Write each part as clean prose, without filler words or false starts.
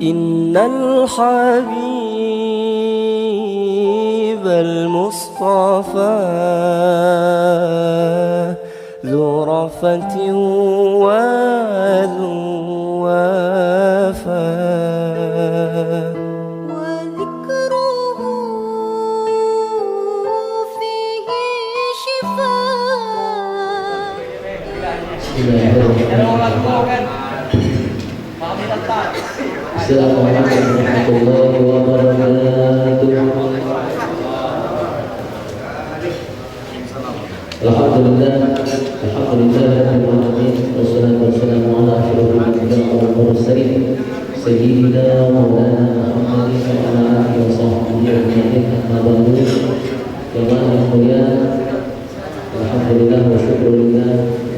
إن الحبيب المصطفى ذو رفة وذو وفاء وذكره فيه شفاء. Assalamualaikum warahmatullahi wabarakatuh. Alhamdulillah rabbil alamin wassalatu wassalamu ala asyrofil anbiya'i wal mursalin sayyidina maulana Muhammadin wa ala alihi wa sahbihi ajma'in. Amma ba'du. Jemaah yang mulia, alhamdulillah wa syukurillah,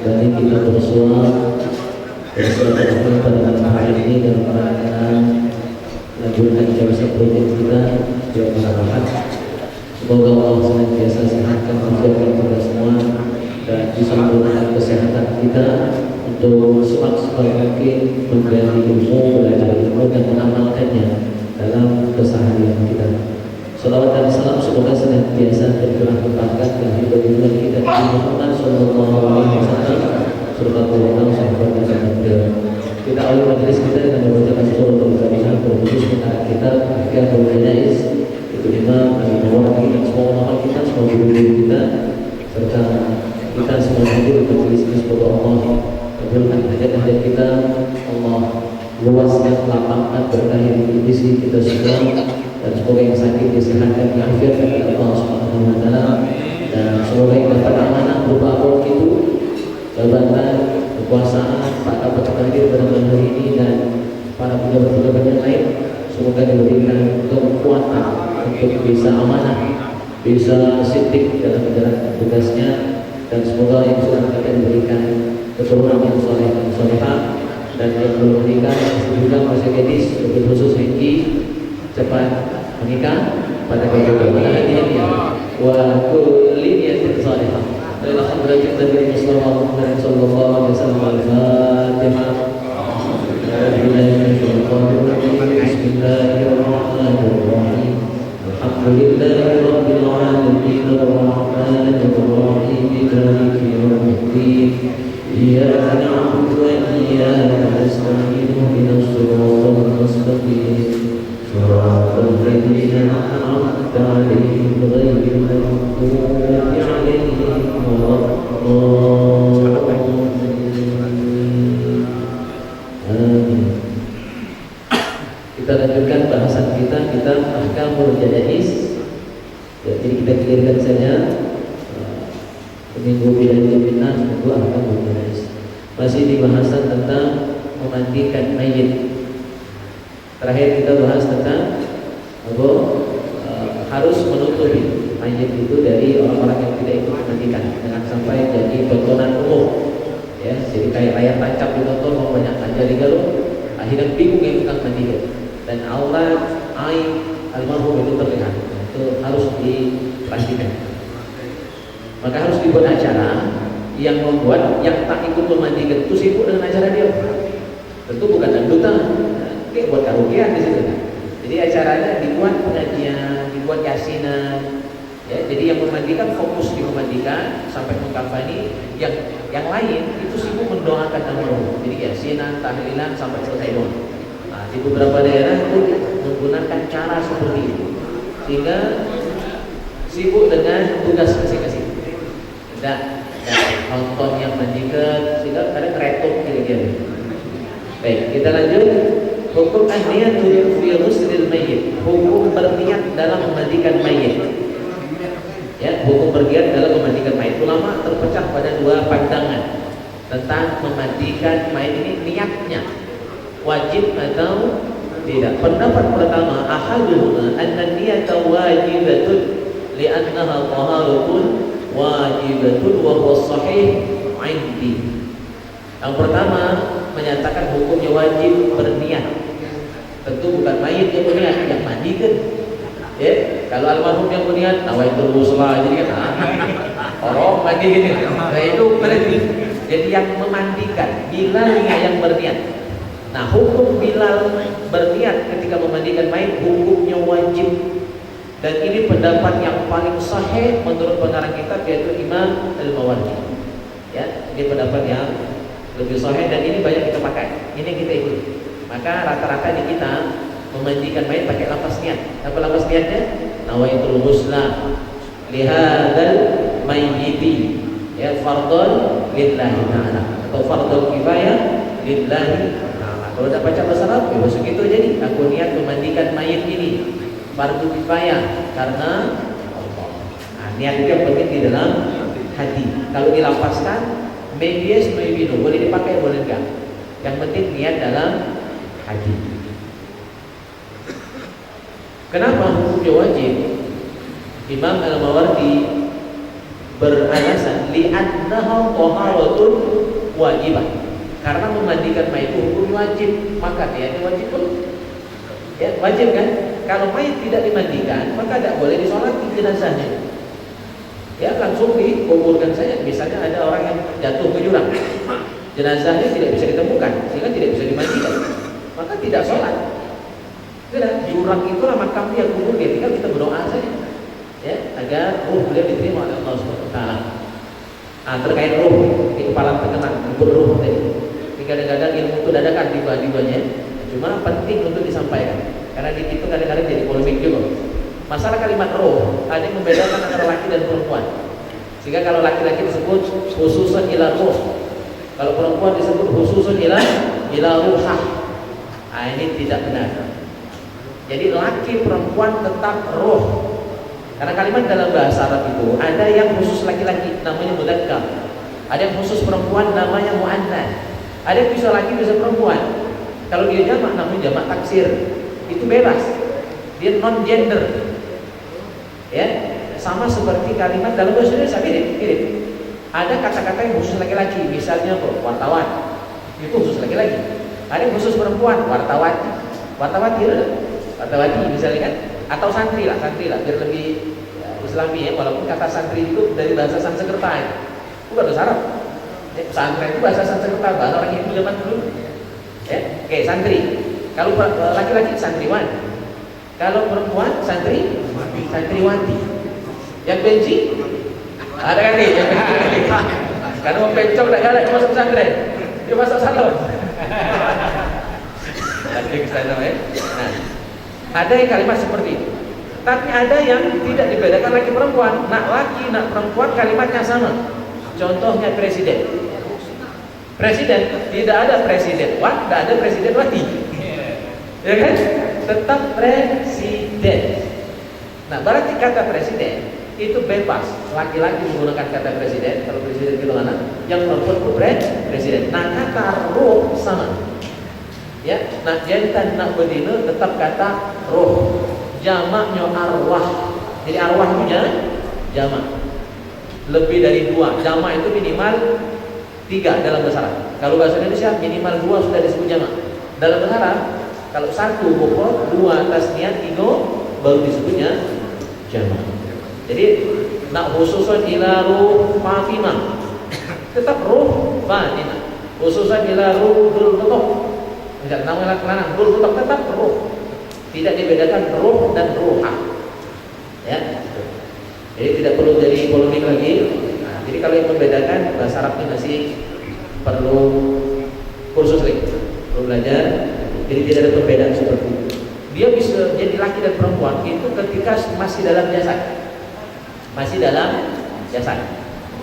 dari kita bersuara bersama pada malam hari ini dan akan lanjutkan jasa proyek kita yang bermanfaat. Semoga Allah senantiasa sehatkan menjaga kita semua dan bisa memberikan kesehatan kita untuk semaksimal mungkin menjadi ilmu, belajar ilmu dan mengamalkannya dalam keseharian kita. Salawat dan salam semoga senantiasa tercurah limpahkan kepada junjungan kita Nabi Muhammad sallallahu alaihi wasallam serta keluarga sahabat dan sahabat. Kita awali majelis kita dengan membacakan surah Al-Fatihah berkhusus tentang kita Ahkamul Janaiz, itu Imam Al-Nawawi dan semua ulama kita, semua guru kita serta kita semua hadir di majelis ini. Semoga Allah kabulkan hajat-hajat kita, Allah luaskan lapangkan berkah yang diisi kita semua, dan semoga yang sakit disehatkan, diafiatkan oleh Allah Subhanahu wa taala, dan semoga yang dapat amanah berupa apapun itu, jabatan, kekuasaan, para petugas pada malam hari ini dan para pejabat-pejabat yang lain, semoga diberikan kekuatan untuk bisa amanah, bisa sidik dalam menjalankan tugasnya, dan semoga yang sudah kita diberikan keturunan yang soleh dan solehah, dan yang belum menikah juga masih gadis, lebih khusus Hengki cepat menikah pada kehidupan hadiahnya wa kulli niyatin salihah. Alhamdulillah kita beri Muhammad sallallahu alaihi wasallam al-Fatihah. Bismillahirrahmanirrahim. Alhamdulillahi rabbil alamin arrahmanir rahim maliki yaumiddin. Iyyaka na'budu wa iyyaka nasta'in ihdinas siratal mustaqim. Shiratal ladzina an'amta 'alaihim ghairil maghdubi 'alaihim waladdallin. Kita lanjutkan bahasan kita Ahkamul Janaiz. Jadi kita clearkan saja minggu bila jaminan minggu Ahkamul Janaiz. Masih di bahasan tentang memandikan mayit. Terakhir kita bahas tentang harus menutupi mayit itu dari orang-orang yang tidak ikut memandikan, jangan sampai jadi tontonan umum. Ya, jadi kayak layar tancap ditonton mau banyak aja digaruk, akhirnya bingung yang tukang mandikan dan aurat aib almarhum itu terlihat. Itu harus dipastikan. Maka harus dibuat acara yang membuat yang tak ikut memandikan itu sibuk dengan acara dia. Tentu bukan dangdutan, kayak buat karaokean di situ. Jadi acaranya dibuat pengajian, dibuat yasinan. Ya, jadi yang memandikan fokus di memandikan sampai mengkampani, yang lain itu sibuk mendoakan almarhum. Jadi yasinan, tahlilan sampai selesai doa. Nah, di beberapa daerah itu menggunakan cara seperti itu, sehingga sibuk dengan tugas masing-masing. Dan nonton yang mandikan, sehingga kadang retot kira-kira. Baik, kita lanjut. Hukum an-niyatul fi ghusl mayyit. Hukum berniat dalam memandikan mayit. Ya, hukum berniat dalam memandikan mayit. Ulama terpecah pada dua pandangan tentang memandikan mayit ini, niatnya wajib atau tidak. Pendapat pertama, ahaduhuma anna niyata wajibatun li'annaha taharatun wajibatun wa huwa sahih 'indi. Yang pertama menyatakan hukumnya wajib berniat. Tentu bukan mayit yang berniat, yang mandikan. Ya, kalau almarhum yang berniat, nawaitul wusla, jadi kan orang mandi gini. Nah, itu berarti. Jadi yang memandikan, Bilalnya yang berniat. Nah, hukum Bilal berniat ketika memandikan mayit hukumnya wajib. Dan ini pendapat yang paling sahih menurut pengarang kitab, yaitu Imam Al-Mawardi. Ya, ini pendapat yang lebih sahih dan ini banyak kita pakai. Ini kita ikut. Maka rata-rata di kita memandikan mayit pakai lafaz niat. Apa lafaz niatnya? Nawaitul ghusla lihadzal mayyiti, ya, fardhon lillahi ta'ala atau fardhon kifayah lillahi ta'ala. Kalau tak baca bahasa Arab, ya masuk itu jadi aku niat memandikan mayit ini fardu kifayah karena Allah. Nah, niat itu yang penting di dalam hati. Kalau dilafazkan, maybe yes, maybe no, boleh dipakai, boleh enggak. Yang penting niat dalam hati. Kenapa hukumnya wajib? Imam Al-Mawardi beralasan li'annahu taharatun wajibah. Karena memandikan mayit itu hukum wajib, maka niatnya wajib pun. Ya, wajib kan? Kalau mayit tidak dimandikan, maka tidak boleh disolati jenazahnya. Ya, langsung dikuburkan saja. Misalnya ada orang yang jatuh ke jurang, jenazahnya tidak bisa ditemukan, sehingga tidak bisa dimandikan, maka tidak sholat. Sudah, jurang itulah makam dia, kubur dia, tinggal kita berdoa saja, ya, agar ruh beliau diterima oleh Allah Subhanahu wa taala. Ah, terkait ruh, di kepala terkenal, kubur ruh tadi. Kadang-kadang ilmu itu dadakan tiba-tibanya, cuma penting untuk disampaikan. Karena di situ kadang-kadang jadi polemik juga. Masalah kalimat roh, ada yang membedakan antara laki dan perempuan. Sehingga kalau laki-laki disebut khususan ila roh, kalau perempuan disebut khususan ila ruhah. Nah, ini tidak benar. Jadi laki perempuan tetap roh. Karena kalimat dalam bahasa Arab itu ada yang khusus laki-laki namanya mudzakkar, ada yang khusus perempuan namanya muannats. Ada yang bisa laki bisa perempuan. Kalau dia jamak namanya jamak taksir. Itu bebas. Dia non gender. Ya, sama seperti kalimat dalam bahasa Indonesia mirip. Ada kata-kata yang khusus laki-laki, misalnya wartawan. Itu khusus laki-laki. Ada yang khusus perempuan, wartawati. Wartawati misalnya kan, atau santri lah, biar lebih Islami ya, walaupun kata santri itu dari bahasa Sanskerta ya. Bukan bahasa Arab. Pesantren itu bahasa Sanskerta, bahasa orang Hindu zaman dulu. Ya, oke, santri. Kalau laki-laki santriwan, kalau perempuan santriwati. Yang benci ada kan nih, yang benci. Karena mau bencong tak galak masuk pesantren, dia masuk salon. Nanti ke sana ya. Nah, ada yang kalimat seperti itu. Tapi ada yang tidak dibedakan laki perempuan. Nak laki, nak perempuan kalimatnya sama. Contohnya presiden. Presiden, tidak ada presiden wan, tidak ada presiden wati. Ya kan? Tetap presiden. Nah, berarti kata presiden itu bebas. Laki-laki menggunakan kata presiden, kalau presiden itu anak, yang perempuan itu presiden. Nah, kata roh sama. Ya, nah jantan nak bedino tetap kata roh. Jamaknya arwah. Jadi arwah itu jamak. Lebih dari 2. Jamak itu minimal 3 dalam bahasa Arab. Kalau bahasa Indonesia minimal 2 sudah disebut jamak. Dalam bahasa Arab kalau 1 mufrad, 2 tasniah, 3 baru disebutnya jamak. Jadi nak khususan ila ruh Fatimah tetap ruh Fatimah. Khususan ila ruh Dhul Qutok. Enggak nama laki-laki Dhul Qutok tetap ruh. Tidak dibedakan ruh dan ruhah. Ya. Jadi tidak perlu jadi polemik lagi. Jadi kalau yang membedakan bahasa Arab ini masih perlu kursus lagi, perlu belajar. Jadi tidak ada perbedaan seperti itu. Dia bisa jadi laki dan perempuan itu ketika masih dalam jasad,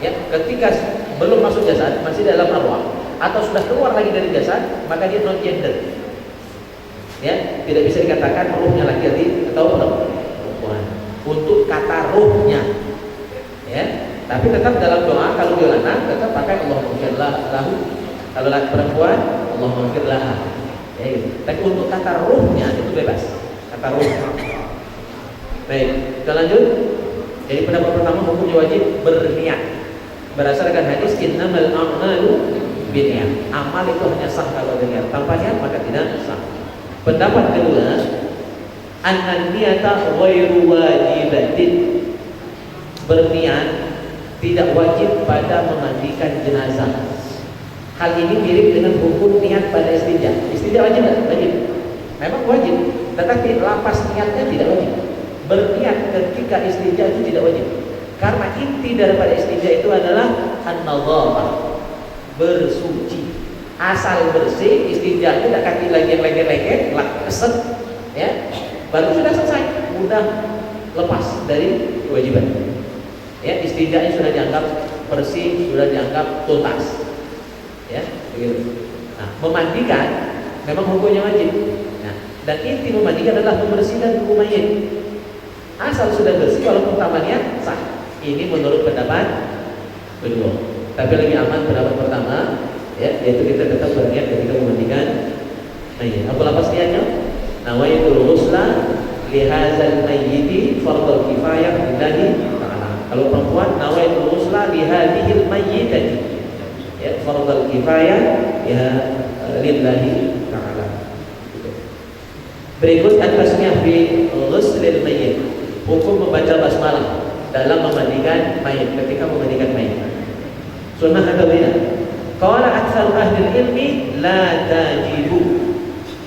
Ya, ketika belum masuk jasad, masih dalam arwah, atau sudah keluar lagi dari jasad, maka dia non gender. Ya, tidak bisa dikatakan ruhnya laki-laki atau perempuan. Untuk kata ruhnya, ya. Tapi tetap dalam doa kalau dia lanang tetap pakai Allahumma ghfirlah lahu. Kalau laki perempuan Allahumma ghfirlah. Ya gitu. Tapi untuk kata ruhnya itu bebas. Kata ruh. Baik, kita lanjut. Jadi pendapat pertama hukumnya wajib berniat. Berdasarkan hadis innamal a'malu binniyat. Amal itu hanya sah kalau berniat. Tanpa niat maka tidak sah. Pendapat kedua, annan niyata ghairu wajibatin. Berniat tidak wajib pada memandikan jenazah. Hal ini mirip dengan hukum niat pada istinja. Istinja wajib tak? Wajib. Memang wajib. Tetapi lapas niatnya tidak wajib. Berniat ketika istinja itu tidak wajib. Karena inti daripada istinja itu adalah an-nadhafah, bersuci. Asal bersih, istinja itu tidak kaki lagi yang lengket-lengket, keset, ya, baru sudah selesai, mudah lepas dari kewajiban. Ya, istinjanya sudah dianggap bersih, sudah dianggap tuntas. Ya, begitu. Nah, memandikan memang hukumnya wajib. Nah, dan inti memandikan adalah membersihkan tubuh mayit. Asal sudah bersih, walaupun tamannya sah. Ini menurut pendapat kedua. Tapi lebih aman pendapat pertama, ya, yaitu kita tetap berniat ketika memandikan mayit. Apa lapas niatnya? Nawaitul ghusla li hadzal mayyiti fardhu kifayah lillahi ta'ala. Kalau perempuan nawaitul ghusla li hadhil mayyitati. Ya, fardhu kifayah ya lillahi ta'ala. Berikut at-tasmiyah fi ghuslil mayyit. Hukum membaca basmalah dalam memandikan mayit, ketika memandikan mayit. Sunnah atau tidak? Qala aktsaru ahli ilmi la tajibu.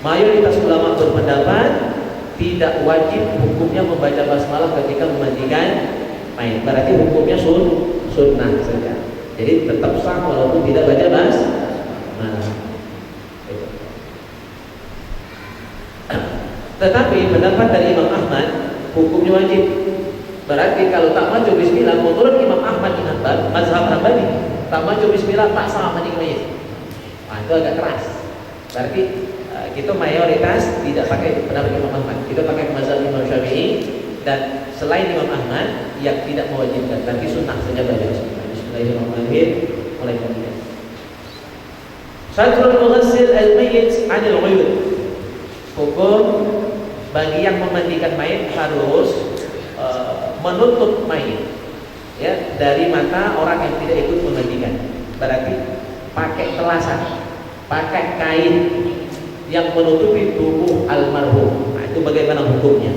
Mayoritas ulama berpendapat tidak wajib hukumnya membaca basmalah ketika memandikan mayit. Berarti hukumnya sunnah saja. Jadi tetap sah walaupun tidak baca basmalah. Tetapi pendapat dari Imam Ahmad hukumnya wajib. Berarti kalau tak maju bismillah, menurut Imam Ahmad bin Hanbal, mazhab Hambali, tak maju bismillah tak sah mandi mayit. Nah, itu agak keras. Berarti kita mayoritas tidak pakai pendapat Imam Ahmad. Kita pakai mazhab Imam Syafi'i, dan selain Imam Ahmad yang tidak mewajibkan, tapi sunnah saja baca bismillah. Bismillahirrahmanirrahim. Mulai kemudian. Satrul mughassil al-mayyit 'anil 'uyun. Hukum bagi yang memandikan mayit harus menutup mayit, ya, dari mata orang yang tidak ikut memandikan. Berarti pakai telasan, pakai kain yang menutupi tubuh almarhum. Nah, itu bagaimana hukumnya?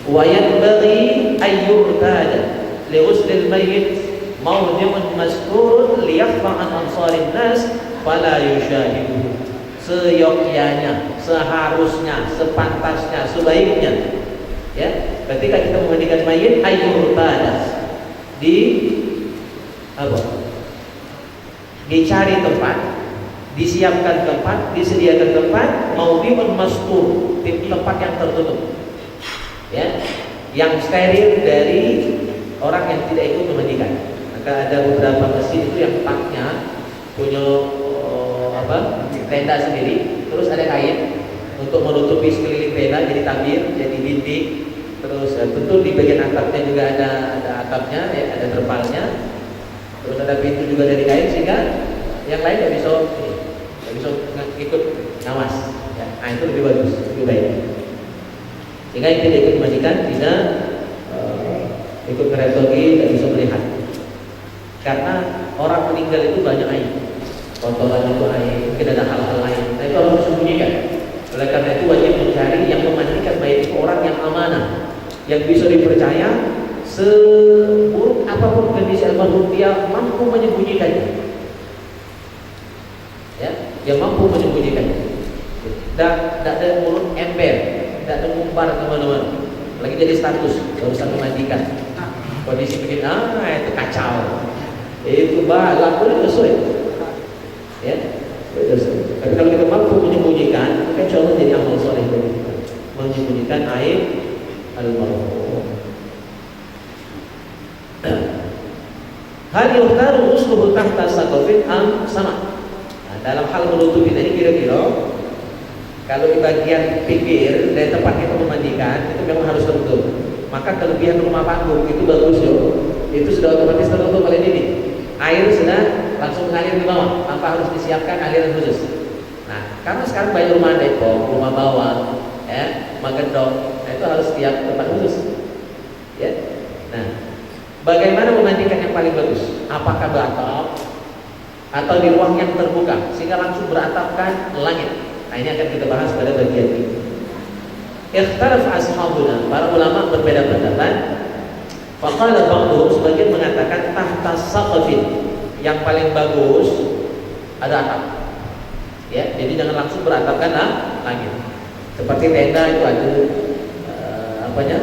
Wa yanbaghi ayyurtada li ghuslil mayyit mawdi'un masturun liyakhfa an ansarin nas fala yushahidu. Seyogyanya, seharusnya, sepantasnya, sebaiknya, ya, ketika kita memandikan mayit, ayyurtada, dicari tempat, disiapkan tempat, disediakan tempat, maudi'un mastur, tempat yang tertutup, ya, yang steril dari orang yang tidak ikut memandikan. Maka ada beberapa masjid itu yang tempatnya punya tenda sendiri, terus ada kain untuk menutupi sekeliling tenda, jadi tabir, jadi dinding. Terus tentu di bagian atapnya juga ada atapnya, ya, ada terpalnya. Terus ada pintu juga dari kain, sehingga yang lain nggak bisa ikut ngawas. Ya. Nah, itu lebih bagus, lebih baik. Sehingga yang tidak ikut memandikan bisa ikut meretogi, tidak bisa melihat. Karena orang meninggal itu banyak aib, kotoran itu aib, mungkin ada hal-hal lain. Nah, itu harus disembunyikan. Oleh karena itu wajib mencari yang memandikan mayit itu orang yang amanah, yang bisa dipercaya. Seburuk apapun kondisi almarhum, dia mampu menyembunyikannya, ya, dia mampu menyembunyikannya. Tidak ada mulut ember, tidak ada ngumbar kemana-mana. Lagi jadi status, gak usah memandikan. Kondisi begini, itu kacau. Itu lakukan sesuai, ya. Tapi kalau kita mampu menyembunyikan, maka insya Allah jadi amal soleh bagi kita. Menyembunyikan aib almarhum. Hal yuhtaru usluhu tahta saqafin am sama. Nah, dalam hal menutupi tadi kira-kira kalau di bagian pinggir dari tempat kita memandikan itu memang harus tertutup. Maka kelebihan rumah panggung itu bagus yo. Itu sudah otomatis tertutup oleh ini. Air sudah langsung mengalir ke bawah tanpa harus disiapkan aliran khusus. Nah, karena sekarang banyak rumah depok, rumah bawah, ya, Magendong, nah, itu harus setiap tempat khusus, ya. Nah, bagaimana memandikan yang paling bagus? Apakah beratap atau di ruang yang terbuka sehingga langsung beratapkan langit? Nah, ini akan kita bahas pada bagian ini. Ikhtaraf ashabuna, para ulama berbeda pendapat. Faqala ba'dhum, sebagian mengatakan tahta saqafin, yang paling bagus ada atap. Ya, jadi jangan langsung beratapkan langit. Seperti tenda itu ada apanya,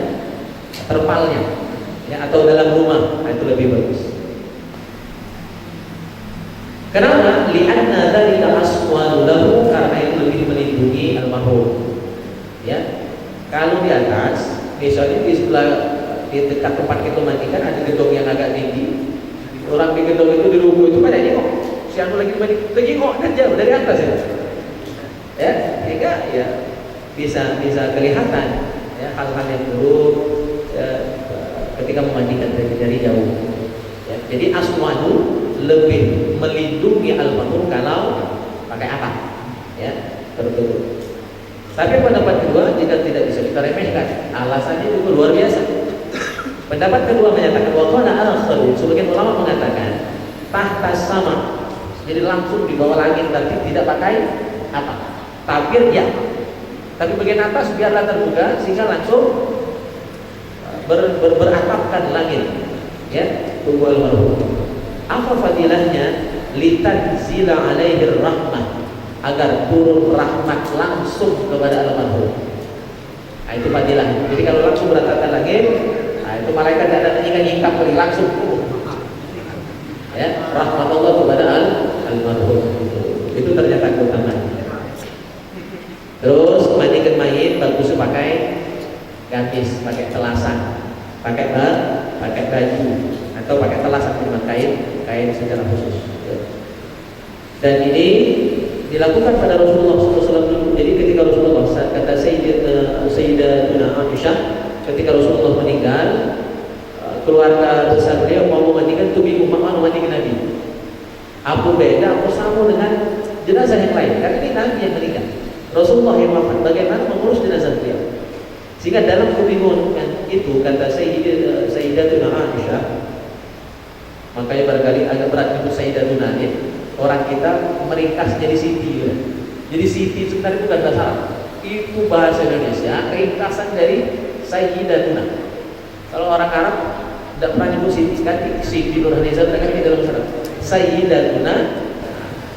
terpalnya, ya, atau dalam rumah, nah, itu lebih bagus. Kenapa? Li'anna dzalika aswanu lahu, karena itu lebih melindungi almarhum. Ya, kalau di atas, misalnya di sebelah, di dekat tempat kita mandikan ada gedung yang agak tinggi, orang di gedung itu di rubuh itu pada nengok, si anu lagi mandi, tengok dan jauh dari atas ya, sehingga ya bisa kelihatan ya hal-hal yang buruk ya, ketika memandikan dari jauh. Ya, jadi aswanu lebih melindungi almarhum kalau pakai apa? Ya, bertutur. Tapi pendapat kedua tidak bisa kita remehkan. Alasannya juga luar biasa. Pendapat kedua menyatakan waqala al-khalid, sebagian ulama mengatakan tahta sama, jadi langsung di bawah langit, tapi tidak pakai apa? Tabir ya. Tapi bagian atas biarlah terbuka sehingga langsung beratapkan langit. Ya, tunggu almarhum. Apa fadilahnya? Litanzila alaihi rahmah, agar turun rahmat langsung kepada almarhum. Nah, itu fadilah. Jadi kalau langsung beratapkan langit, nah, itu malaikat tidak ada nyingkap kali, langsung turun. Ya, rahmat Allah kepada almarhum. Itu ternyata keutamaan. Terus mandikan mayit bagus pakai gamis, pakai telasan, pakai baju, atau pakai telasan dengan kain secara khusus. Dan ini dilakukan pada Rasulullah SAW. Jadi ketika Rasulullah, kata Sayyidatuna Aisyah, ketika Rasulullah meninggal, keluarga besar beliau mau memandikan tubi umat memandikan Nabi. Apa beda, apa sama dengan jenazah yang lain? Karena ini Nabi yang meninggal, Rasulullah yang wafat. Bagaimana mengurus jenazah beliau? Sehingga dalam kebingungan itu, kata Sayyidatuna Aisyah, makanya barangkali agak berat untuk Sayyidatuna ya. Orang kita meringkas jadi Siti ya. Jadi Siti sebenarnya bukan bahasa Arab, itu bahasa Indonesia, ringkasan dari Sayyidatuna. Kalau orang Arab tidak pernah nyebut Siti sekali, Siti Nurhaliza mereka di dalam surat Sayyidatuna.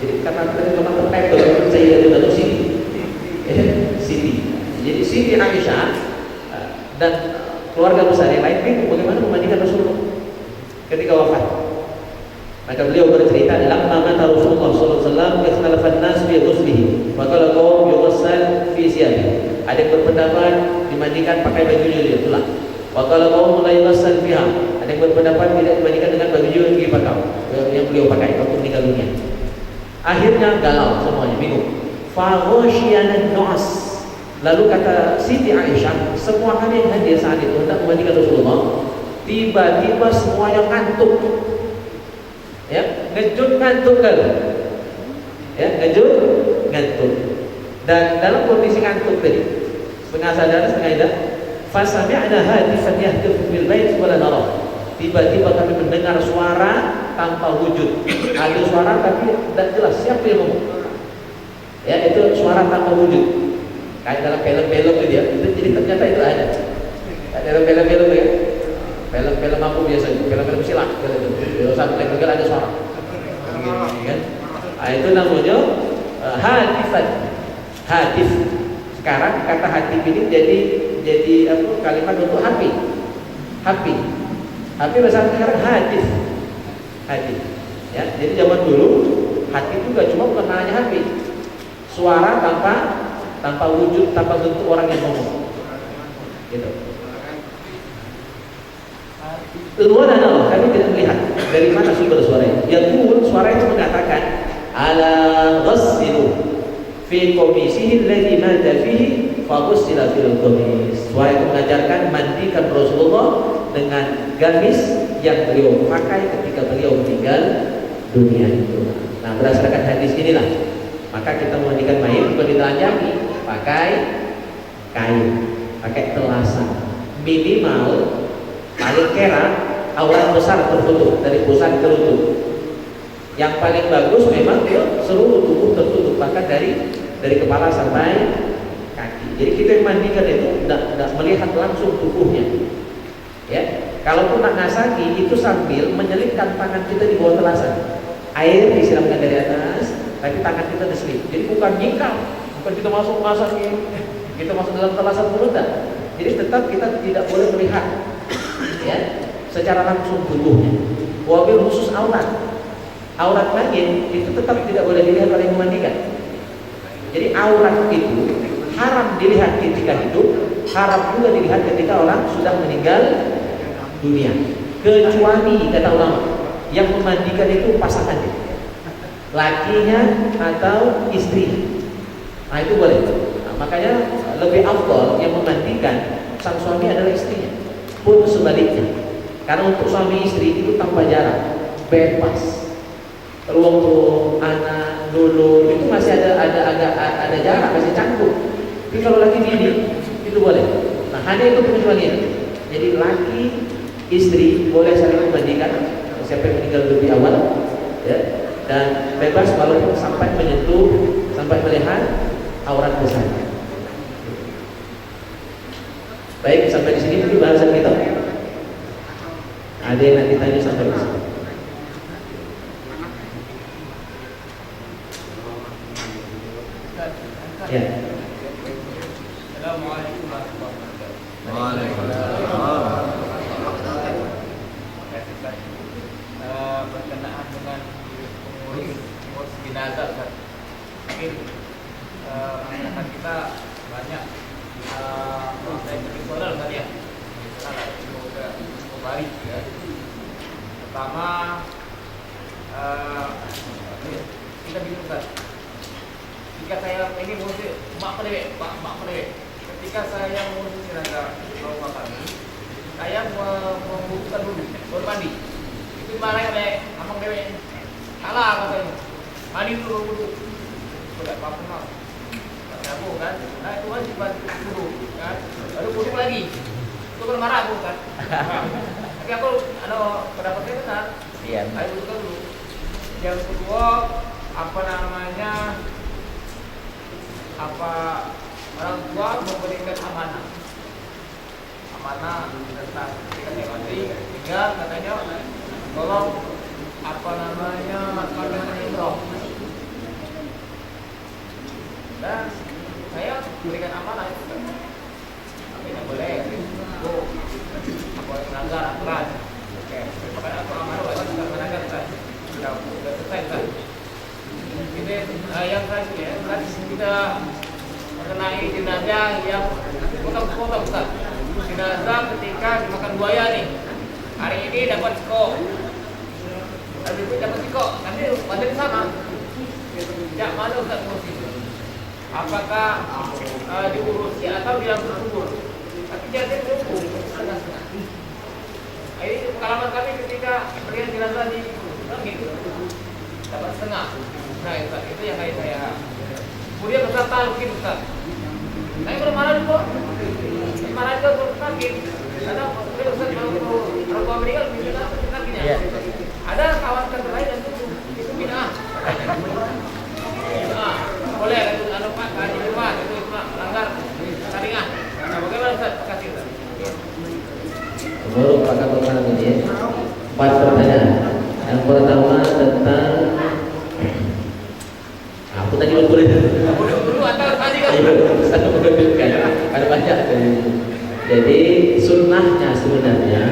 Jadi kata teman terpepet Sayyidatuna itu Siti. Siti. Jadi Siti Aisyah dan keluarga besar yang lain bingung bagaimana memandikan Rasulullah ketika wafat. Maka beliau bercerita, lamma mata Rasulullah sallallahu alaihi wasallam ikhtalafa an-nas fi ghuslihi, wa qala qaum yughassal fi siyabihi. Ada yang berpendapat dimandikan pakai bajunya dia tulang. Wa qala qaum la yughassal fiha. Ada yang berpendapat tidak dimandikan dengan baju yang yang beliau pakai waktu meninggal dunia. Akhirnya galau semuanya, bingung. Fa ghashiyana nu'as. Lalu kata Siti Aisyah, semua kami yang hadir saat itu hendak memandikan Rasulullah, tiba-tiba semuanya ngantuk. Ya, ngejut ngantuk kan? Ya, ngejut ngantuk. Dan dalam kondisi ngantuk tadi, setengah sadar setengah tidak, fasami'na hadifan yahdif bil bait wala nara. Tiba-tiba kami mendengar suara tanpa wujud. Ada suara tapi tidak jelas siapa yang ngomong. Ya, itu suara tanpa wujud. Kayak dalam film-film itu dia. Jadi ternyata itu ada. Dalam film-film ya. Film-film apa biasa itu? Film-film silat. Kalau sampai negara ada suara. Kan? Nah, itu namanya hadifan. Hadif. Sekarang kata hadif ini jadi apa? Kalimat untuk hapi. Hapi. Hapi bahasa sekarang hadif. Hadif. Ya, jadi zaman dulu hadif itu gak cuma bukan hanya hapi. Suara tanpa wujud, tanpa bentuk orang yang ngomong. Gitu. Keluar adalah kami tidak melihat dari mana sumber suara itu. Yaqul, suara itu mengatakan ala ghassilu fi qamisihi alladhi mata fihi fa ghassila fil qamis. Suara itu mengajarkan mandikan Rasulullah dengan gamis yang beliau pakai ketika beliau meninggal dunia itu. Nah, berdasarkan hadis inilah maka kita memandikan mayit bukan ditelanjangi, pakai kain, pakai telasan. Minimal paling kera aurat besar tertutup dari pusat ke lutut. Yang paling bagus memang dia seluruh tubuh tertutup, bahkan dari kepala sampai kaki. Jadi kita yang mandikan itu tidak melihat langsung tubuhnya. Ya, kalaupun nak ngasaki itu sambil menyelipkan tangan kita di bawah telasan. Air disiramkan dari atas, tapi tangan kita diselip. Jadi bukan nyingkap, bukan kita masuk ini Kita masuk dalam talasan mulut tak? Jadi tetap kita tidak boleh melihat ya secara langsung tubuhnya. Wabil khusus aurat. Aurat mayit itu tetap tidak boleh dilihat oleh yang memandikan. Jadi aurat itu haram dilihat ketika hidup, haram juga dilihat ketika orang sudah meninggal dunia. Kecuali kata ulama yang memandikan itu pasangannya, lakinya atau istrinya. Nah itu boleh. Nah, makanya lebih afdal yang memandikan sang suami adalah istrinya. Pun sebaliknya. Karena untuk suami istri itu tanpa jarak, bebas. Kalau waktu anak dulu itu masih ada jarak, masih canggung. Tapi kalau lagi bini itu boleh. Nah hanya itu pengecualian. Jadi laki istri boleh saling memandikan siapa yang meninggal lebih awal, ya, dan bebas walaupun sampai menyentuh, sampai melihat aurat besar. Baik, sampai di sini mungkin bahasan kita. Ada yang nanti tanya sampai di sini. Ya. Assalamualaikum warahmatullahi wabarakatuh. Waalaikumsalam. Berkenaan dengan pengurus jenazah, Ustaz. Mungkin masyarakat kita banyak yang tradisional kan ya. Tradisional semoga kembali ya. Pertama kita bingung, Ustaz. Ketika saya ini ngurus mak pendewek, ketika saya ngurus jenazah rumah kami, saya membutuhkan dulu baru mandi. Itu dimarahin oleh abang dewek. Salah katanya. Mandi dulu. Sudah apa-apa mak. Aku kan. Nah itu wajib mandi dulu kan. Baru putih lagi. Itu kan marah aku kan. Tapi aku pendapatnya benar. Iya. Ayo dulu. Yang kedua apa namanya? Apa orang tua memberikan amanah tentang ketika saya mati, tinggal katanya tolong apa namanya makanan umroh, dan saya berikan amanah itu kan, tapi tidak boleh itu apa yang melanggar aturan. Oke, makanya aku amanah bukan tidak melanggar kan, sudah selesai kan. Ini yang terakhir ya, kita mengenai jenazah yang potong-potong, Ustaz. Jenazah ketika dimakan buaya nih. Hari ini dapat siko, habis itu dapat siko, nanti badan sama. Jak mana Ustaz ngurus itu? Apakah diurusi atau dia berkubur? Tapi jadi berkubur setengah-setengah. Ini pengalaman kami ketika berikan jenazah di langit dapat setengah. Nah itu yang kayak saya. Kemudian Ustaz talqin, Ustaz. Saya belum marah dulu. Marah itu talqin. Karena Ustaz kalau orang tua meninggal bisa talqinnya. Iya. Ada kawan kantor lain dan itu bid'ah. Boleh itu Pak Haji Firman itu melanggar syariah. Nah, bagaimana Ustaz? Terima kasih Ustaz. Baru pakai pertanyaan ini ya. 4 pertanyaan. Yang pertama tentang aku tadi boleh Dulu atau tadi kan? Ada banyak. Jadi sunnahnya sebenarnya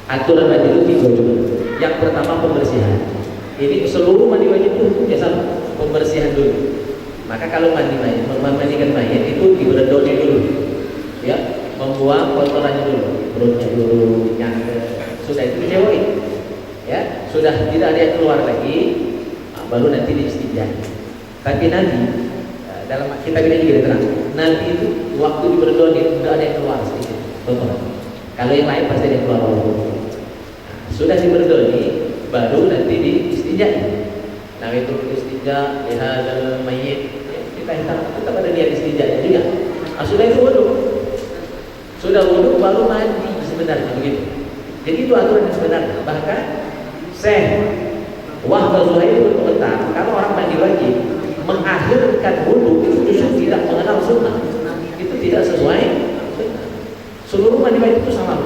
aturan mandi itu 3 dulu. Yang pertama pembersihan. Ini seluruh mandi wajib itu ya sama, pembersihan dulu. Maka kalau mandikan mayat itu diberendoni dulu, ya, membuang kotorannya dulu, perutnya dulu, sudah itu dijauhi, ya, sudah tidak ada yang keluar lagi. Baru nanti diistinjai. Tapi nanti dalam kitab ini juga diterang. Nanti itu waktu diberdoni tidak ada yang keluar sedikit. Kalau yang lain pasti ada yang keluar. Sudah diberdoni, baru nanti diistinjai. Nah itu istinja lihadal mayit. Kita tetap ada niat istinjai juga. Sudah itu wudu. Sudah wudu baru mandi sebenarnya begitu. Jadi itu aturan yang sebenarnya. Bahkan Wahbah Zuhair berkomentar, kalau orang mandi wajib mengakhirkan wudu itu justru tidak mengenal sunnah, itu tidak sesuai sunnah. Seluruh mandi wajib itu sama.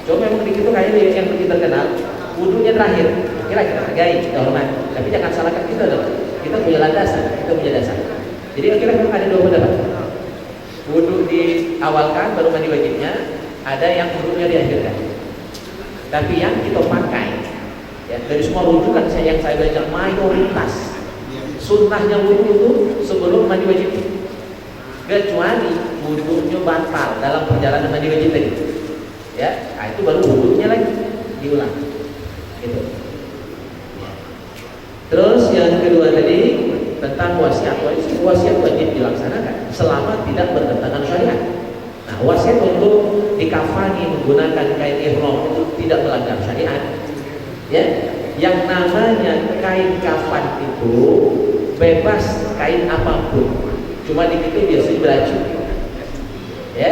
Cuma memang di situ kayaknya yang lebih terkenal wudunya terakhir. Kita hargai, kita hormat. Tapi jangan salahkan kita punya landasan, kita punya dasar. Jadi akhirnya memang ada 2 pendapat. diawalkan baru mandi wajibnya, ada yang wudunya diakhirkan. Tapi yang kita pakai ya, dari semua rujukan yang saya baca mayoritas sunnahnya wudu itu sebelum mandi wajib, kecuali wudunya batal dalam perjalanan mandi wajib tadi ya, nah itu baru wudunya lagi diulang gitu. Terus yang kedua tadi tentang wasiat wajib dilaksanakan selama tidak bertentangan syariat. Nah, wasiat untuk dikafani menggunakan kain ihram itu tidak melanggar syariat. Ya, yang namanya kain kafan itu bebas kain apapun, cuma dikit biasanya baju. Ya,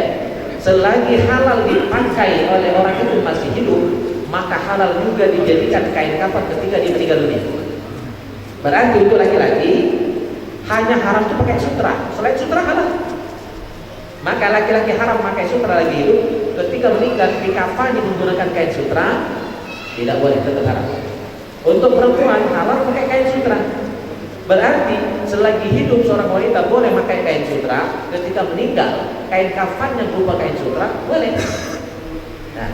selagi halal dipakai oleh orang itu masih hidup, maka halal juga dijadikan kain kafan ketika dia meninggal dunia. Berarti untuk laki-laki hanya haram itu pakai sutra, selain sutra halal. Maka laki-laki haram pakai sutra lagi hidup, ketika meninggal dikafani menggunakan kain sutra tidak boleh, tetap haram. Untuk perempuan halal pakai kain sutra. Berarti selagi hidup seorang wanita boleh pakai kain sutra, ketika meninggal kain kafan yang berupa kain sutra boleh. Nah,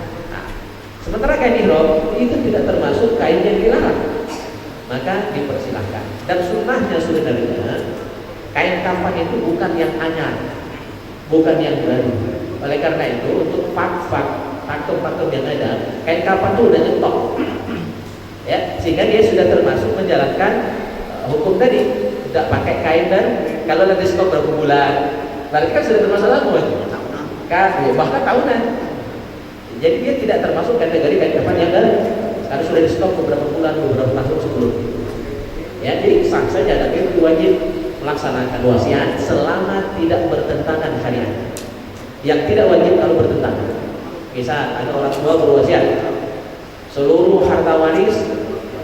sementara kain ihram itu tidak termasuk kain yang dilarang, maka dipersilahkan. Dan sunnahnya sebenarnya kain kafan itu bukan yang anyar, bukan yang baru. Oleh karena itu untuk faktor yang ada, kain kafan itu udah nyetok ya, sehingga dia sudah termasuk menjalankan hukum tadi, tidak pakai kain. Dan kalau nanti stok berapa bulan, berarti kan sudah termasuk lama kan, bahkan tahunan. Jadi dia tidak termasuk kategori kain kafan yang baru karena sudah di stok beberapa bulan, beberapa tahun sebelum. Ya, jadi sah saja, tapi wajib melaksanakan wasiat selama tidak bertentangan syariat. Yang tidak wajib kalau bertentangan. Misal ada orang tua berwasiat seluruh harta waris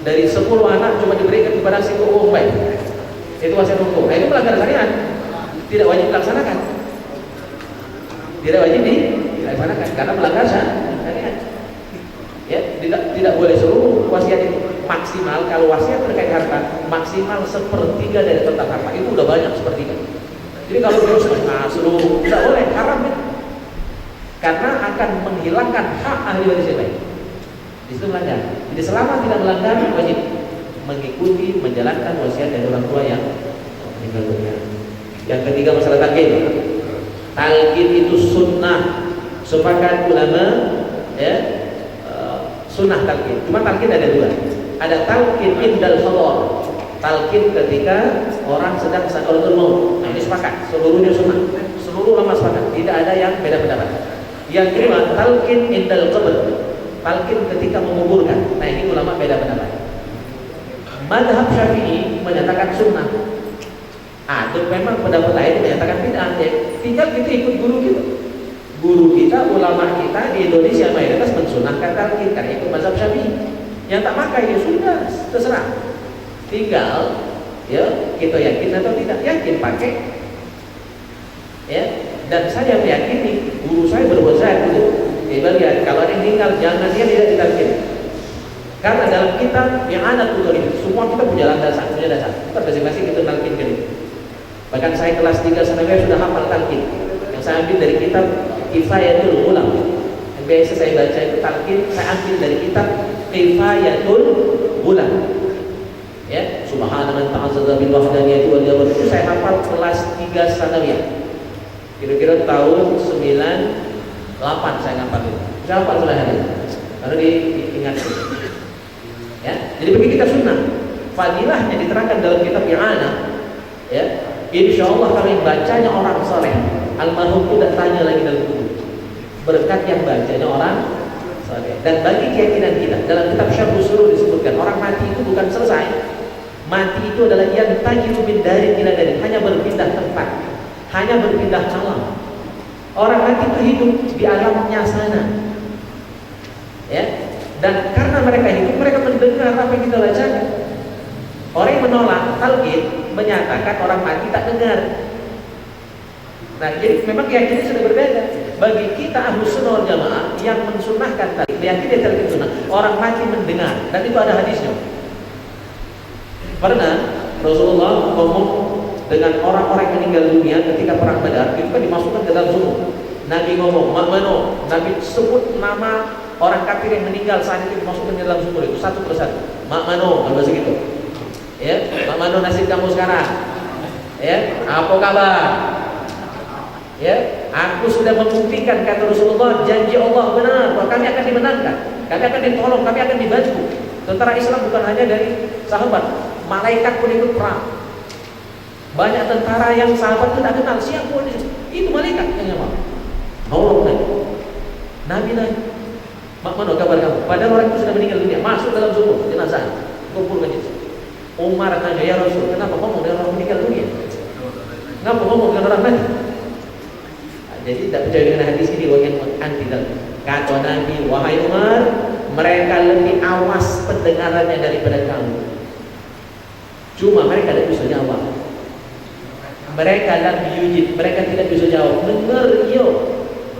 dari 10 anak cuma diberikan kepada si baik. Itu wasiat hukum. Nah, itu melanggar syariat. Tidak wajib dilaksanakan. Tidak wajib dilaksanakan karena melanggar syariat. Ya, tidak boleh seluruh wasiat itu. Maksimal kalau wasiat terkait harta maksimal 1/3 dari total harta, itu udah banyak 1/3. Jadi kalau terus seluruh tidak boleh, haram ya. Karena akan menghilangkan hak ahli waris yang lain. Di situ melanggar. Jadi selama tidak melanggar wajib mengikuti menjalankan wasiat dari orang tua yang meninggal dunia. Yang ketiga masalah talqin. Talqin itu sunnah, sepakat ulama ya, sunnah talqin. Cuma talqin ada dua. Ada talqin indal hadar, talqin ketika orang sedang sakaratul maut. Nah, ini sepakat, seluruhnya sunnah, seluruh ulama sepakat, tidak ada yang beda pendapat. Yang kedua talqin indal qabr, talqin ketika menguburkan. Nah, ini ulama beda pendapat. Mazhab Syafi'i menyatakan sunnah. Ada memang pendapat lain menyatakan bid'ah. Tinggal kita ikut guru kita. Guru kita, ulama kita di Indonesia mayoritas mensunahkan talqin karena itu mazhab Syafi'i. Yang tak pakai ya sudah, terserah. Tinggal ya kita yakin atau tidak yakin pakai. Ya, dan saya meyakini guru saya berwasiat dulu. Dia lihat kalau ada yang meninggal jangan dia tidak ditalqin. Karena dalam kitab yang ada tutur itu semua kita punya landasan, punya dasar. Masing-masing kita talqin gitu. Bahkan saya kelas 3 sanawiyah sudah hafal talqin. Yang saya ambil dari kitab Kifayatul Ulam. Yang biasa saya baca itu talqin saya ambil dari kitab Kifayatul Ulam. Ya, subhana man ta'azzaza bil wahdaniyati wal jabr, itu saya hafal kelas 3 sanawiyah. Kira-kira tahun 98 saya ngapal itu. Saya hafal sudah hari. Lalu diingat. Ya, jadi bagi kita sunnah. Fadilahnya diterangkan dalam kitab I'anah. Ya, insyaallah kalau bacanya orang saleh, almarhum itu tidak tanya lagi dalam kubur. Berkat yang bacanya orang saleh. Dan bagi keyakinan kita dalam kitab Syarh Ushul disebutkan orang mati itu bukan selesai. Mati itu adalah yang tajiru min dari ila dari, hanya berpindah tempat, hanya berpindah alam. Orang mati itu hidup di alamnya sana. Ya. Dan karena mereka hidup, mereka mendengar apa yang kita bacakan. Orang yang menolak talqin menyatakan orang mati tak dengar. Nah, jadi memang keyakinan sudah berbeda. Bagi kita Ahlus Sunnah wal Jamaah yang mensunnahkan talqin, meyakini talqin sunnah, orang mati mendengar, dan itu ada hadisnya. Pernah Rasulullah ngomong dengan orang-orang yang meninggal dunia ketika perang Badar, itu kan dimasukkan ke dalam sumur. Nabi ngomong, Ma'mano, Nabi sebut nama orang kafir yang meninggal saat itu dimasukkan ke dalam sumur itu satu persatu. Ma'mano, kalau bahasa gitu. Ya, Ma'mano nasib kamu sekarang? Ya, apa kabar? Ya, aku sudah membuktikan kata Rasulullah, janji Allah benar bahwa kami akan dimenangkan, kami akan ditolong, kami akan dibantu. Tentara Islam bukan hanya dari sahabat, malaikat pun ikut perang. Banyak tentara yang sahabat itu tidak kenal siapa itu malaikat yang nyamar. Allah Nabi Nabi. Mana kabar kamu? Padahal orang itu sudah meninggal dunia, masuk dalam sumur jenazah, kumpulkan jenazah. Umar tanya, ya Rasul, kenapa ngomong dengan orang meninggal dunia? Kenapa ngomong dengan orang mati? Jadi tidak percaya dengan hadis ini yang anti dalam. Kata Nabi, wahai Umar, mereka lebih awas pendengarannya daripada kamu. Cuma mereka tidak bisa jawab. Mereka lam yujid, mereka tidak bisa jawab. Dengar yo,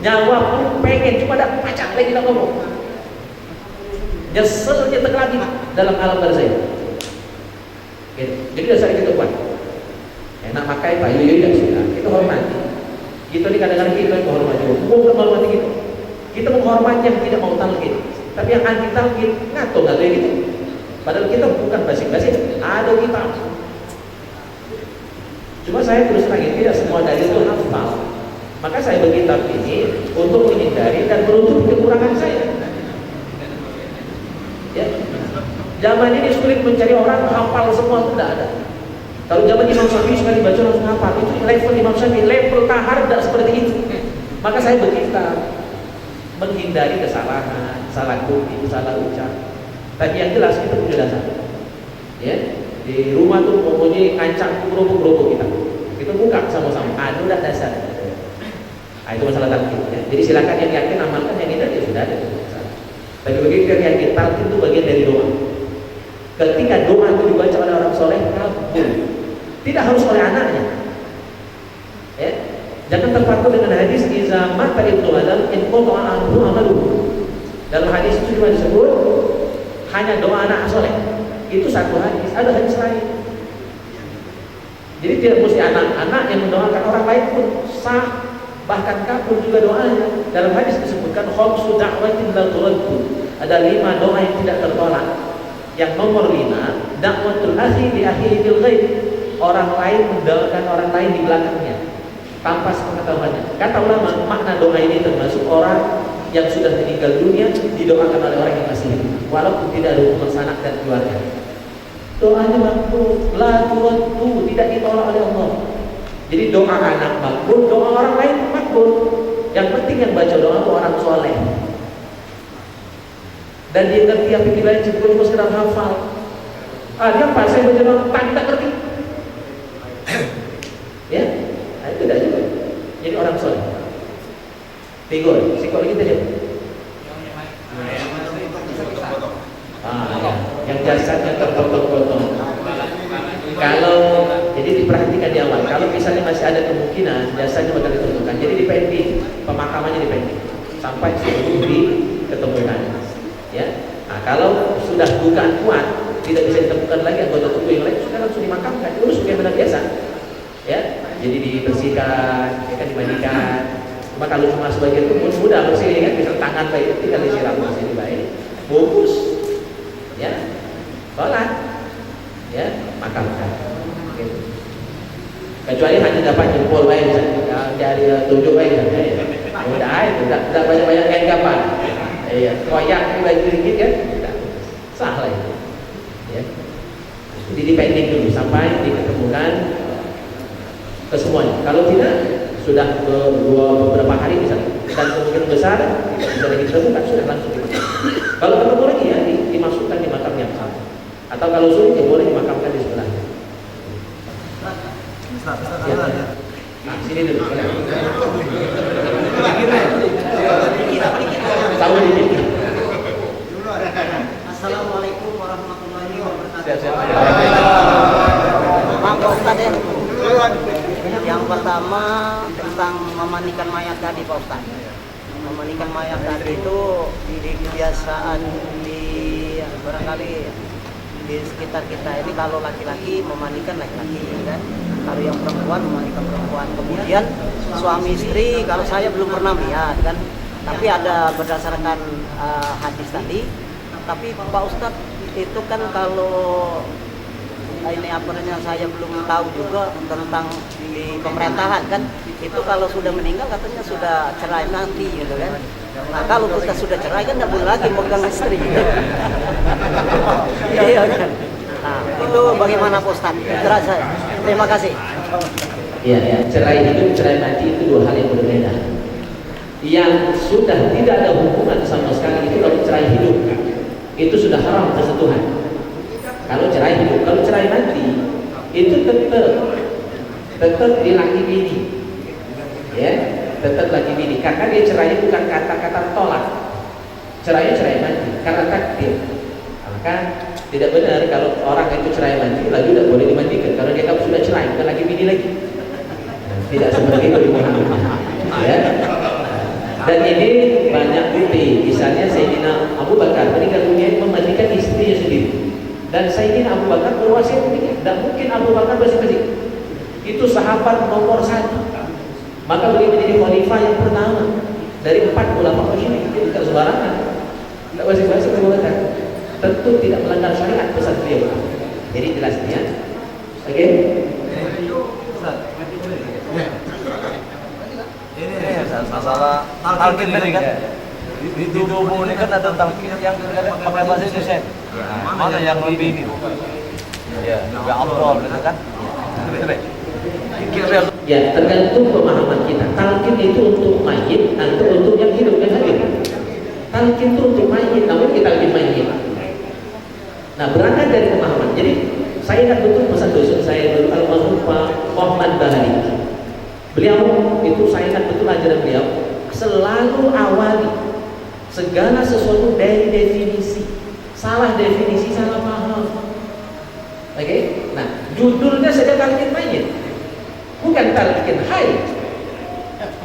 jawab pun pengen, cuma tak pacak lagi nak ngomong. Nyesel nyetek lagi dalam alam barzah saya. Jadi dasar kita buat. Enak pakai Pak Yoyo tidak sudah. Kita hormati. Kita ni kadang-kadang kita yang menghormati. Bukan menghormati kita. Kita menghormati yang tidak mau talqin. Tapi yang anti talqin ngato nggak kayak gitu. Padahal kita bukan basic-basic. Ada kita. Cuma saya terus terang tidak semua dari itu hafal. Maka saya berkitab ini untuk menghindari dan menutup kekurangan saya. Ya. Zaman ini sulit mencari orang hafal semua, itu tidak ada. Kalau zaman Imam Syafi'i sekali baca langsung hafal, itu level Imam Syafi'i, level tahar tidak seperti itu. Maka saya berkitab menghindari kesalahan, salah kutip, salah ucap. Tapi yang jelas kita punya dasar. Ya, di rumah tuh pokoknya kancang gerobok kita. Kita buka sama-sama. Ada udah dasar. Nah, itu masalah talqin. Ya. Jadi silakan yang yakin amalkan, yang tidak ya sudah ada. Tapi begitu yang yakin talqin itu bagian dari doa. Ketika doa itu dibaca oleh orang soleh, kabul. Tidak harus oleh anaknya. Ya. Jangan terpaku dengan hadis iza mata ibnu adam in qata anhu amaluhu. Dalam hadis itu cuma disebut hanya doa anak soleh. Itu satu hadis, ada hadis lain. Jadi tidak mesti anak-anak yang mendoakan orang lain pun sah, bahkan kabul juga doanya. Dalam hadis disebutkan khamsu da'watin la turaddu. Ada 5 doa yang tidak tertolak. Yang nomor 5, da'watul akhi li akhihi bil ghaib. Orang lain mendoakan orang lain di belakangnya tanpa sepengetahuannya. Kata ulama, makna doa ini termasuk orang yang sudah meninggal dunia didoakan oleh orang yang masih hidup, walaupun tidak ada hubungan sanak dan keluarga. Doanya makbul, la turaddu, tidak ditolak oleh Allah. Jadi doa anak makbul, doa orang lain makbul. Yang penting yang baca doa itu orang soleh. Dan dia ngerti apa yang dibaca, bukan cuma sekedar hafal. Dia apa? Saya baca doa, tak ngerti. Ya, nah, itu tidak juga. Jadi orang soleh. Figur, psikologi tadi. Yang jasadnya terpotong-potong. Kalau jadi diperhatikan di awal. Kalau misalnya masih ada kemungkinan jasadnya bakal ditentukan, jadi dipending, pemakamannya dipending sampai sebelum diketemukan. Ya. Nah, kalau sudah dugaan kuat, tidak bisa ditemukan lagi anggota tubuh yang lain, sudah langsung dimakamkan. Itu sudah benar biasa. Ya, jadi dibersihkan, ya kan, dimandikan. Cuma kalau cuma sebagian itu pun mudah bersih, kan, bisa tangan baik, tinggal disiram bersih baik, bungkus, ya, sholat, ya, makamkan. Oke. Kecuali hanya dapat jempol baik, misalnya dari tunjuk baik, ya, mudah itu, tidak banyak-banyak kain kapan, ya, koyak baju dikit kan, tidak sah lah itu, ya. Jadi dipending dulu sampai diketemukan kesemuanya. Kalau tidak, sudah beberapa hari misalnya dan kemungkinan besar tidak bisa lagi ditemukan, sudah langsung dimakamkan. Kalau ketemu lagi ya dimasukkan di makam yang sama. Atau kalau sulit ya boleh dimakamkan di sebelahnya. Ya. Nah, sini dulu. Tahu dikit. Assalamualaikum warahmatullahi wabarakatuh. Siap-siap. Mangga Ustaz ya. Yang pertama tentang memandikan mayat tadi Pak Ustaz. Memandikan mayat tadi itu di kebiasaan di barangkali di sekitar kita ini kalau laki-laki memandikan laki-laki kan. Kalau yang perempuan memandikan perempuan. Kemudian suami istri kalau saya belum pernah melihat kan, tapi ada berdasarkan hadis tadi. Tapi Pak Ustadz itu kan kalau ini apa namanya saya belum tahu juga tentang di pemerintahan kan, itu kalau sudah meninggal katanya sudah cerai nanti gitu kan. Nah kalau kita sudah cerai kan tidak boleh lagi megang istri. Iya kan. Nah itu bagaimana Pak Ustadz? Terasa. Terima kasih. Ya, ya, cerai hidup, cerai mati itu dua hal yang berbeda. Yang sudah tidak ada hubungan sama sekali itu kalau cerai hidup, itu sudah haram persentuhan. Kalau cerai hidup, kalau cerai mati itu tetap di laki bini, ya, tetap laki bini. Karena dia cerai bukan kata-kata tolak, cerainya cerai mati karena takdir. Maka tidak benar kalau orang itu cerai mati lalu tidak boleh dimandikan karena dia tahu sudah cerai bukan lagi bini lagi. Tidak seperti itu di Muhammad. Ya. Dan ini banyak bukti. Misalnya Sayyidina Abu Bakar meninggal dunia memandikan istrinya sendiri. Dan Sayyidina Abu Bakar berwasiat demikian. Dan mungkin Abu Bakar bersih-bersih. Itu sahabat nomor 1. Maka beliau menjadi khalifah yang pertama dari 4 ulama Rasyidin. Itu tidak sembarangan. Tidak bersih-bersih Abu Bakar. Tentu tidak melanggar syariat pesan beliau. Jadi jelasnya. Oke. Ini masalah talqin tadi kan. Di tubuh ini kan ada talqin yang pakai bahasa Indonesia. Mana yang lebih ini? Ya, lebih afdal gitu kan. Ya, tergantung pemahaman kita. Talqin itu untuk mayit atau untuk yang hidup yang hadir. Talqin itu untuk mayit, namun kita talqin mayit. Nah, berangkat dari pemahaman. Jadi, saya ingat betul pesan dosen saya dulu almarhum Pak Muhammad Bahari. Beliau itu saya ingat betul ajaran beliau selalu awali segala sesuatu dari definisi. Salah definisi, salah paham. Oke? Nah, judulnya saja talqin mayit. Bukan talqin hayy.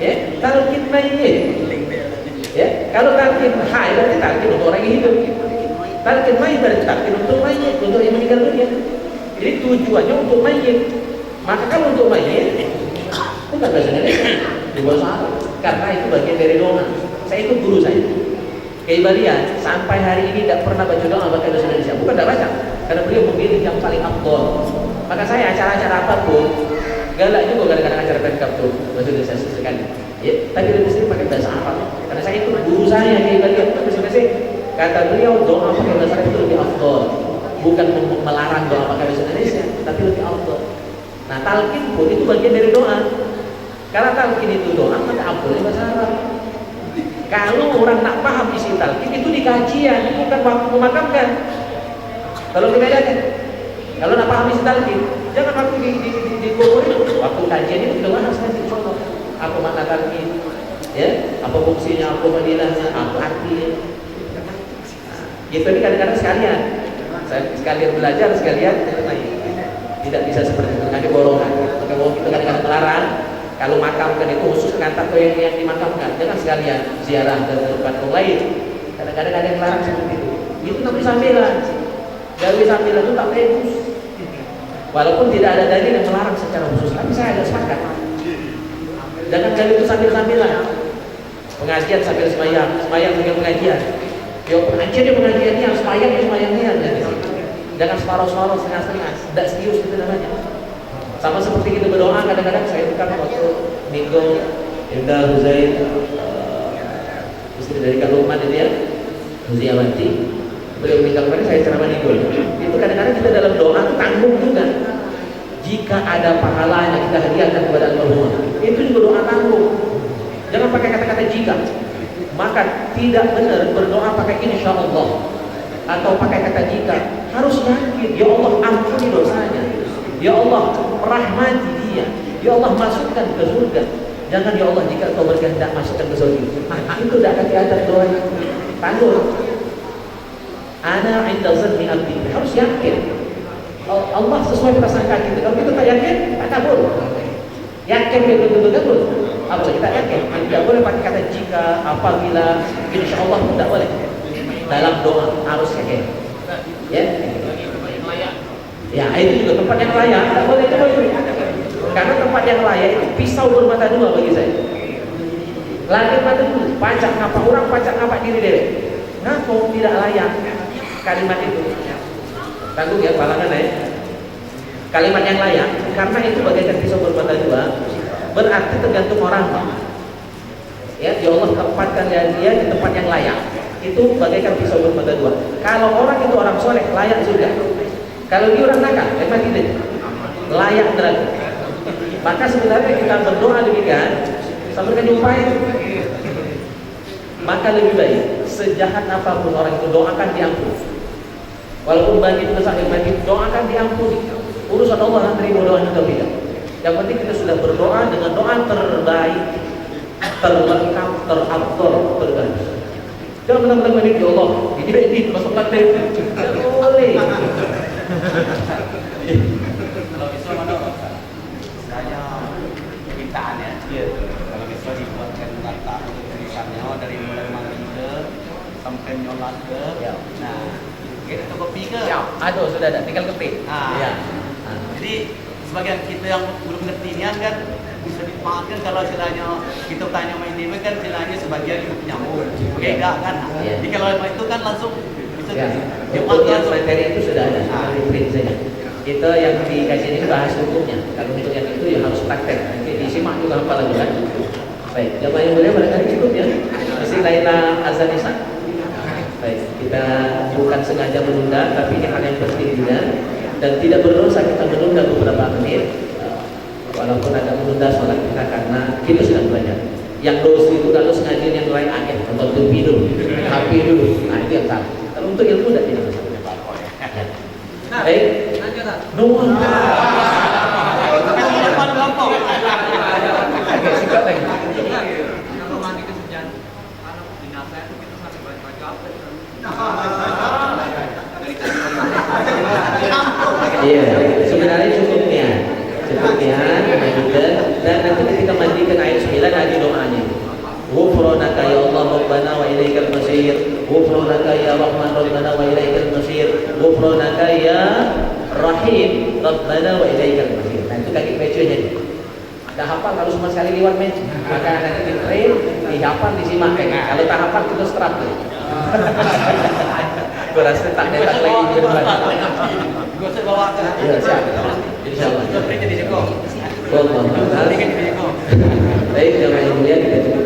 Ya, talqin mayit. Ya, kalau talqin hayy berarti talqin untuk orang yang hidup. Talqin mayit berarti talqin untuk mayit, untuk yang meninggal dunia. Jadi tujuannya untuk mayit. Maka kalau untuk mayit bukan bahasa Indonesia, di bahasa Arab. Karena itu bagian dari doa. Saya ikut guru saya. Keibalian sampai hari ini tidak pernah baca doa pakai bahasa Indonesia. Bukan tidak baca, karena beliau memilih yang paling afdal. Maka saya acara-acara apapun galak juga kadang-kadang acara pemkab tuh bahasa Indonesia sekali. Ya, tapi lebih sering pakai bahasa Arab. Karena saya ikut guru saya Keibalian masing-masing. Kata beliau doa pakai bahasa Arab itu lebih afdal. Bukan melarang doa pakai bahasa Indonesia, tapi lebih afdal. Nah, talqin pun itu bagian dari doa. Karena talqin itu doa, maka afdalnya bahasa Arab. Kalau orang nak paham isi talqin itu di kajian, bukan waktu memakamkan. Kalau dibedakan, kalau nak paham isi talqin, jangan waktu di kubur itu. Waktu kajian itu kita bahas nanti insyaallah. Apa makna talqin? Ya, apa fungsinya, apa fadilahnya, apa artinya. Nah, gitu ini kadang-kadang sekalian. Sekalian belajar, sekalian tidak bisa seperti itu. Nanti borongan. Maka mau kita kadang-kadang melarang. Kalau makamkan itu khusus ngantar ke yang dimakamkan, jangan sekalian ziarah dan tempat yang lain. Kadang-kadang ada yang larang seperti itu. Itu namanya sambilan. Gawe sambilan itu tak bagus. Walaupun tidak ada dalil yang melarang secara khusus, tapi saya ada sepakat. Jangan gawe itu sambil-sambilan. Pengajian sambil semayang, semayang sambil pengajian. Yo pengajian dia pengajiannya, semayang ya semayangnya. Jangan separuh-separuh, setengah-setengah. Tidak serius itu namanya. Sama seperti kita berdoa kadang-kadang saya bukan waktu minggu Indah Huzain istri dari Kak Lukman itu ya Huziawanti, beliau meninggal kemarin saya ceramah minggu itu kadang-kadang kita dalam doa itu tanggung juga jika ada pahalanya kita hadiahkan kepada almarhum itu juga doa tanggung, jangan pakai kata-kata jika. Maka tidak benar berdoa pakai insya Allah atau pakai kata jika, harus yakin ya Allah ampuni dosanya, ya Allah rahmati dia, ya Allah masukkan ke surga. Jangan ya Allah jika kau berkehendak masukkan ke surga. Itu tidak akan diatur doanya. Tangguh. Ana inda zanni abdi. Harus yakin. Allah sesuai prasangka kita. Kalau kita tak yakin, tak kabul. Yakin betul-betul kabul. Apa kita yakin? Tidak boleh pakai kata jika, apabila, insya Allah tidak boleh. Dalam doa harus yakin. Ya. Ya itu juga tempat yang layak. Tak boleh itu. Karena tempat yang layak itu pisau bermata dua bagi saya. Langit mata dua, pacak ngapa orang, pacak ngapa diri diri. Ngapa tidak layak kalimat itu? Tanggung ya palangan ya. Kalimat yang layak, karena itu bagaikan pisau bermata dua, berarti tergantung orang. Ya, Allah tempatkan dia di tempat yang layak. Itu bagaikan pisau bermata dua. Kalau orang itu orang soleh, layak surga. Kalau dia orang nakal, memang tidak layak neraka. Maka sebenarnya kita berdoa demikian sampai jumpai. Maka lebih baik sejahat apapun orang itu doakan diampuni. Walaupun bagi dosa yang mati doakan diampuni. Urusan Allah nanti terima doa atau tidak. Yang penting kita sudah berdoa dengan doa terbaik, terlengkap, terafdal, terbaik. Jangan benar-benar menit ya Allah, ini edit masuk lantai. Tidak boleh. Kalau bisa mana saya permintaannya, kalau bisa dibuatkan data untuk tulisannya dari mulai mandi sampai nyolat ke, nah kita ke kopi ke, Aduh sudah ada, tinggal ketik. Jadi sebagian kita yang belum ngerti ini kan bisa dipakai kalau istilahnya kita tanya main ini kan istilahnya sebagian itu nyambung, beda kan. Jadi kalau itu kan langsung bisa Untuk materi itu sudah ada, print saja. Kita yang dikasih ini bahas hukumnya. Kalau untuk yang itu ya harus praktek. Nanti disimak juga hafal lagi kan. Baik, jamaah yang mulia barangkali cukup ya. Masih lainlah azan isya. Baik, kita bukan sengaja menunda, tapi ini hal yang penting juga. Dan tidak berdosa kita menunda beberapa menit. Walaupun agak menunda sholat kita karena kita sudah belajar. Yang dosa itu kalau sengaja yang lain akhir, untuk minum, HP dulu, nah itu yang salah. Kalau untuk ilmu tidak masalah. Baik, nuhun. Oke, singkat lagi. Kalau mandi kesejan, kalau dinasnya itu kita sampai baju apa? Iya, sebenarnya cukupnya memandikan dan nanti ketika mandikan ayat 9 ada doanya. Ghufranaka ya Allah Rabbana wa ilaikal masir. Ghufranaka ya Rahman Rabbana wa ilaikal masir. Ghufranaka ya Rahim Rabbana wa ilaikal masir. Nah itu kaki meja jadi. Dah hafal kalau cuma sekali lewat meja, maka nanti di train, dihafal, disimak. Kalau tak hafal kita strap. Gue rasa tak datang lagi ke depan. gue saya bawa ke Iya siap. Insyaallah. jadi siko. Baik, jamaah yang mulia kita